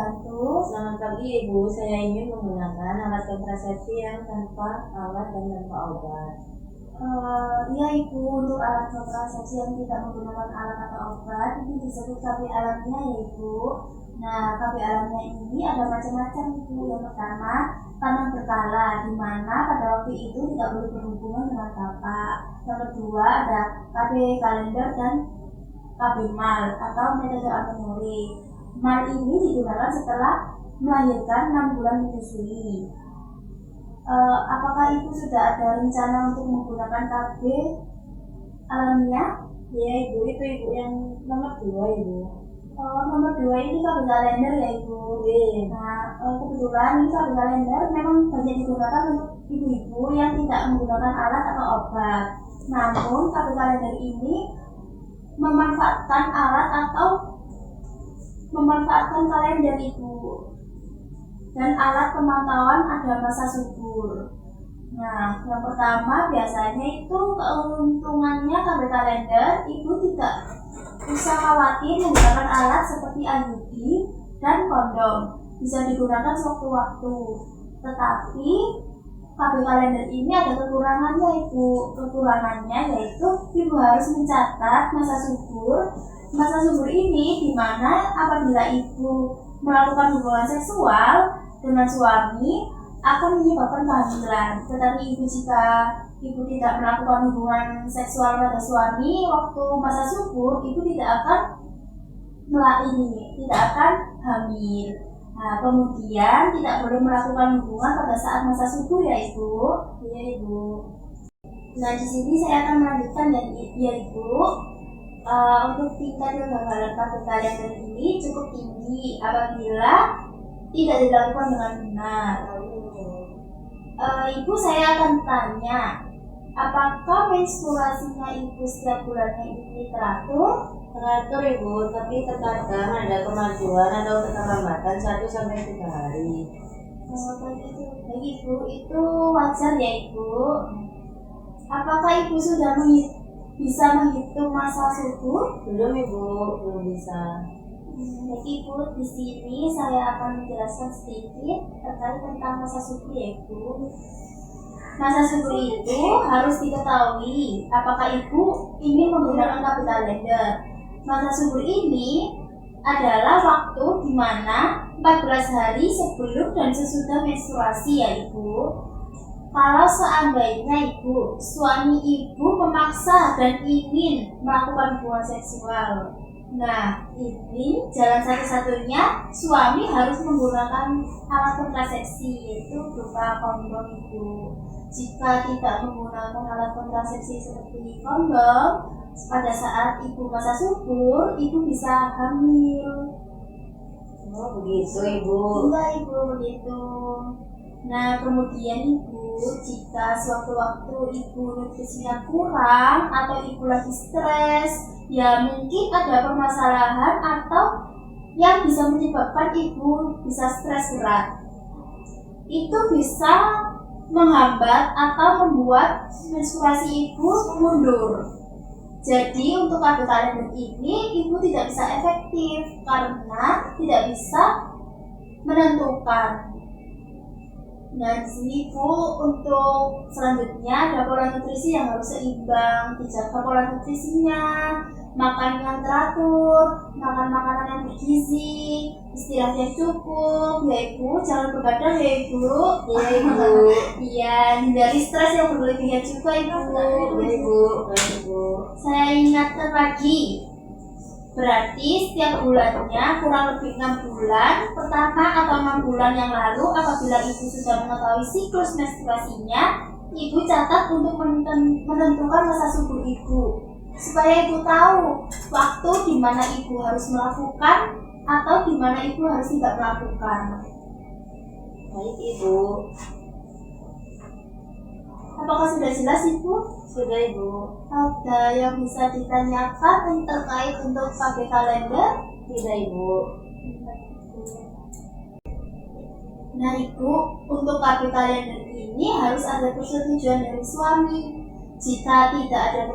membantu? Selamat pagi Ibu, saya ingin menggunakan alat kontrasepsi yang tanpa alat dan tanpa obat. Ya Ibu, untuk alat kontrasepsi yang tidak menggunakan alat atau obat ini disebut KB alamnya ya Ibu. Nah, KB alamnya ini ada macam-macam Ibu. Yang pertama, tanam berkala, di mana pada waktu itu tidak boleh berhubungan dengan bapak. Yang kedua ada KB kalender dan KB mal atau metode amenorrhea. Mal ini digunakan setelah melahirkan 6 bulan menyusui. Apakah Ibu sudah ada rencana untuk menggunakan KB alamiah? Ya Ibu, itu Ibu yang nomor 2 Ibu. Nomor 2 ini KB kalender ya Ibu. Nah, kebetulan ini KB kalender memang banyak digunakan untuk ibu-ibu yang tidak menggunakan alat atau obat. Namun KB kalender ini memanfaatkan alat atau memanfaatkan kalender Ibu dan alat pemantauan ada masa subur. Nah, yang pertama biasanya itu keuntungannya KB kalender Ibu tidak usah khawatir menggunakan alat seperti IUD dan kondom, bisa digunakan sewaktu-waktu. Tetapi KB kalender ini ada kekurangannya Ibu. Kekurangannya yaitu Ibu harus mencatat masa subur. Masa subur ini di mana apabila Ibu melakukan hubungan seksual dengan suami akan menyebabkan kehamilan. Tetapi jika Ibu tidak melakukan hubungan seksual pada suami waktu masa subur, Ibu tidak akan hamil. Nah, kemudian tidak boleh melakukan hubungan pada saat masa subur ya Ibu. Iya Ibu. Nah, di sini saya akan melanjutkan ya Ibu. Untuk tingkat kegagalan KB kalender ini cukup tinggi apabila tidak dilakukan dengan benar. Ibu, saya akan tanya, apakah menstruasinya Ibu setiap bulannya ini teratur? Teratur Ibu, tapi terkadang ada kemajuan atau keterlambatan 1-3 hari. Baik Ibu, itu wajar ya Ibu. Apakah Ibu sudah bisa menghitung masa subur? Belum Ibu, belum bisa. Baik Ibu, di sini saya akan menjelaskan sedikit terkait tentang masa subur ya Ibu. Masa subur itu harus diketahui apakah Ibu ingin menggunakan KB kalender. Masa subur ini adalah waktu di mana 14 hari sebelum dan sesudah menstruasi ya Ibu. Kalau seandainya Ibu, suami Ibu memaksa dan ingin melakukan hubungan seksual, nah ini jalan satu-satunya suami harus menggunakan alat kontrasepsi, yaitu berupa kondom Ibu. Jika tidak menggunakan alat kontrasepsi seperti kondom, pada saat Ibu masa subur, Ibu bisa hamil. Oh begitu Ibu. Enggak Ibu, begitu. Nah, kemudian Ibu, jika sewaktu-waktu Ibu nutrisinya kurang atau Ibu lagi stres, ya mungkin ada permasalahan atau yang bisa menyebabkan Ibu bisa stres berat. Itu bisa menghambat atau membuat menstruasi Ibu mundur. Jadi untuk KB kalender ini Ibu tidak bisa efektif karena tidak bisa menentukan. Nah, di sini Ibu, untuk selanjutnya ada pola nutrisi yang harus seimbang, dijaga pola nutrisinya, makan yang teratur, makan makanan yang bergizi, istirahat yang cukup, ya Ibu, jangan begadang ya Ibu. Iya Ibu. Iya, hindari stres yang berlebihan juga Ibu. Iya Ibu. Saya ingatkan lagi, berarti setiap bulannya kurang lebih 6 bulan pertama atau 6 bulan yang lalu apabila Ibu sudah mengetahui siklus menstruasinya, Ibu catat untuk menentukan masa subur Ibu supaya Ibu tahu waktu di mana Ibu harus melakukan atau di mana Ibu harus tidak melakukan. Baik Ibu. Apakah sudah jelas Ibu? Sudah Ibu. Ada yang bisa ditanyakan terkait untuk KB kalender? Tidak Ibu. Nah Ibu, untuk KB kalender ini harus ada persetujuan dari suami. Jika tidak ada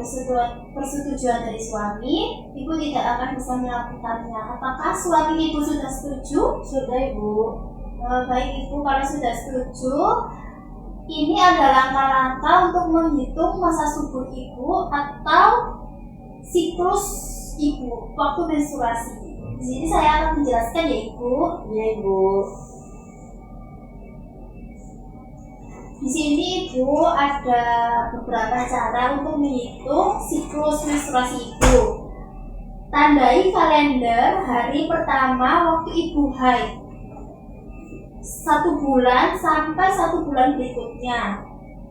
persetujuan dari suami, Ibu tidak akan bisa melakukannya. Apakah suami Ibu sudah setuju? Sudah Ibu. Baik Ibu, kalau sudah setuju, ini ada langkah-langkah untuk menghitung masa subur Ibu atau siklus Ibu waktu menstruasi. Di sini saya akan menjelaskan ya Ibu. Iya Ibu. Di sini Ibu ada beberapa cara untuk menghitung siklus menstruasi Ibu. Tandai kalender hari pertama waktu Ibu haid. 1 bulan sampai 1 bulan berikutnya.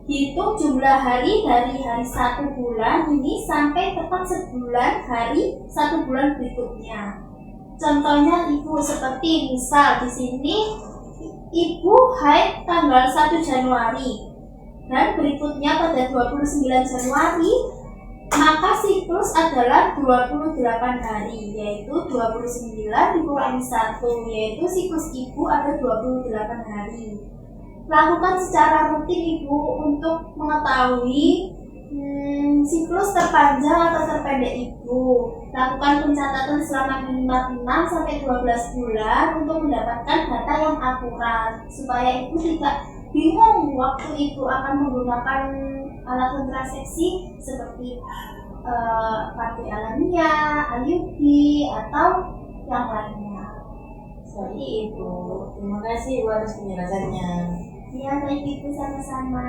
Hitung jumlah hari dari hari 1 bulan ini sampai tepat sebulan hari 1 bulan berikutnya. Contohnya Ibu seperti misal di sini Ibu haid tanggal 1 Januari dan berikutnya pada 29 Januari, maka siklus adalah 28 hari, yaitu 29 dikurangi 1, yaitu siklus Ibu ada 28 hari. Lakukan secara rutin Ibu untuk mengetahui siklus terpanjang atau terpendek Ibu. Lakukan pencatatan selama minimal 6 sampai 12 bulan untuk mendapatkan data yang akurat, supaya Ibu tidak bingung waktu Ibu akan menggunakan alat kontrasepsi seperti pakai alamiah, IUD, atau yang lainnya. Seperti Ibu. Terima kasih Ibu atas penjelasannya. Ya, baik Ibu, sama-sama.